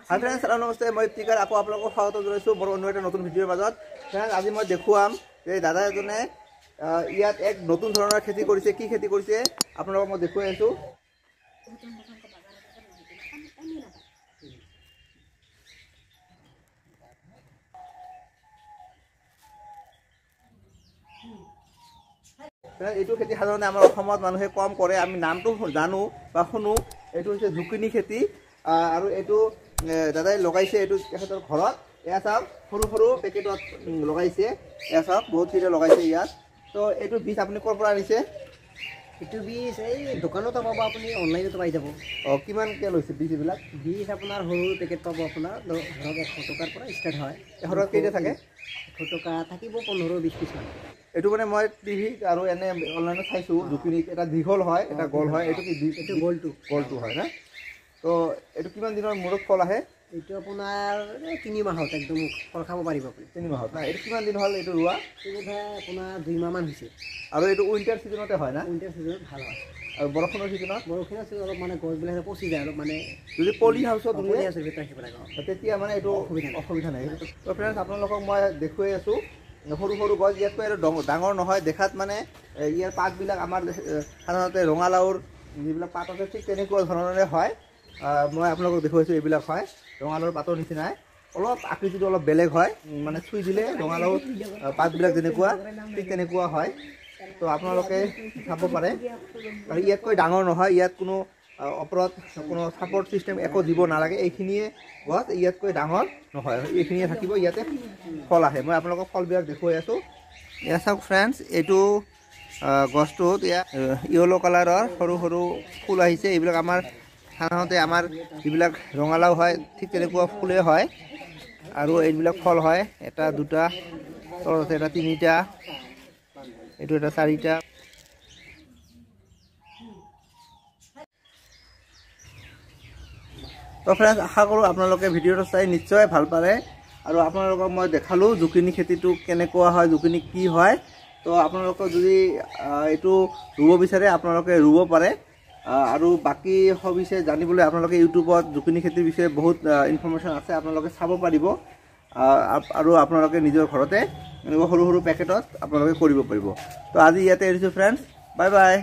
hi friends नमस्ते मैं टिकार আকৌ আপোনালোকক স্বাগত জনাইছো মোৰ অন্য এটা নতুন ভিডিঅ'ৰ মাজত फ्रेंड्स আজি মই দেখুৱাম যে দাদা এজনে ইয়াত এক নতুন ধৰণৰ খেতি কৰিছে কি খেতি কৰিছে আপোনালোকক মই দেখুৱাই আছো এইটো খেতি সাধাৰণতে আমাৰ অসমত মানুহে কম কৰে আমি নামটো জানো বা শুনো এইটো হৈছে জুকিনি খেতি আৰু এইটো দাদাই লগাইছে এইটো তেখেতৰ ঘৰত এয়া চাওক সৰু সৰু পেকেটত লগাইছে এয়া চাওক বহুত খিনি লগাইছে ইয়াত তো এইটো বীজ আপুনি ক'ৰ পৰা আনিছে এইটো বীজ এই দোকানত পাব আপুনি অনলাইনত পাই যাব কিমান কে লৈছে বীজ এইবিলাক বীজ আপোনাৰ সৰু পেকেট পাব আপোনাৰ ধৰক 100 টকাৰ পৰা ষ্টাৰ্ট হয় 100 কেইটা থাকে 100 টকা থাকিব 15-20 পিছ মান এইটো মানে মই টিভি আৰু এনে অনলাইনত চাইছো জুকিনি এটা দীঘল হয় এটা গোল হয় এইটো কি এইটো গোলটো হয় না তো এইটো কিমান দিনৰ মূৰত ফল আহে এইটো আপোনাৰ 3 মাহত একদম ফল খাব পাৰিব আপুনি 3 মাহত না এইটো কিমান দিন হ'ল এইটো ৰুৱা এইটো আপোনাৰ 2 মাহ মান হৈছে আৰু এইটো উইন্টাৰ সিজনতে হয় না উইন্টাৰ সিজনত ভাল হয় আৰু বৰষুণৰ সিজনত অলপ মানে গছবিলাক পচি যায় অলপ মানে যদি পলি হাউচত ৰুৱে তেতিয়া মানে এইটো অসুবিধা নাই তো ফ্ৰেণ্ডছ আপোনালোকক মই দেখুৱাই আছো সৰু সৰু গছ ইয়াতকৈ আৰু ডাঙৰ নহয় দেখাত মানে ইয়াৰ পাতবিলাক আমাৰ সাধাৰণতে ৰঙালাওৰ যিবিলাক পাত আছে ঠিক তেনেকুৱা ধৰণৰে হয় মই আপোনালোকক দেখুৱাইছো এইবিলাক হয় ৰঙালাওৰ পাতৰ নিচিনাই অলপ আকৃতিটো অলপ বেলেগ হয় মানে চুই দিলে ৰঙালাওৰ পাতবিলাক যেনেকুৱা ঠিক তেনেকুৱা হয় তো আপোনালোকে চাব পাৰে আৰু ইয়াতকৈ ডাঙৰ নহয় ইয়াত কোনো ওপৰত কোনো সাপোৰ্ট সিস্টেম একো দিব নালাগে এইখিনিয়ে গছ ইয়াতকৈ ডাঙৰ নহয় এইখিনিয়ে থাকিব ইয়াতে ফল আহে মই আপোনালোকক ফলবিলাক দেখুৱাই আছো এয়া চাওক ফ্ৰেণ্ডছ এইটো গছটোত ইয়েলো কালাৰৰ সৰু সৰু ফুল আহিছে এইবিলাক আমাৰ সাধাৰণতে আমাৰ যিবিলাক ৰঙালাও হয় ঠিক তেনেকুৱা ফুলে হয় আৰু এইবিলাক ফল হয় এটা দুটা তলতে এটা তিনিটা এইটো এটা চাৰিটা তো ফ্ৰেণ্ডছ আশা কৰোঁ আপোনালোকে ভিডিঅ'টো চাই নিশ্চয় ভাল পালে আৰু আপোনালোকক মই দেখালোঁ জুকিনি খেতিটো কেনেকুৱা হয় জুকিনি কি হয় তো আপোনালোকে যদি এইটো ৰুব বিচাৰে আপোনালোকে ৰুব পাৰে আৰু বাকী সবিষয়ে জানিবলৈ আপোনালোকে ইউটিউবত জুকিনি খেতিৰ বিষয়ে বহুত ইনফৰমেশ্যন আছে আপোনালোকে চাব পাৰিব আৰু আপোনালোকে নিজৰ ঘৰতে এনেকুৱা সৰু সৰু পেকেটত আপোনালোকে কৰিব পাৰিব তো আজি ইয়াতে এৰিছোঁ ফ্ৰেণ্ডছ বাই বাই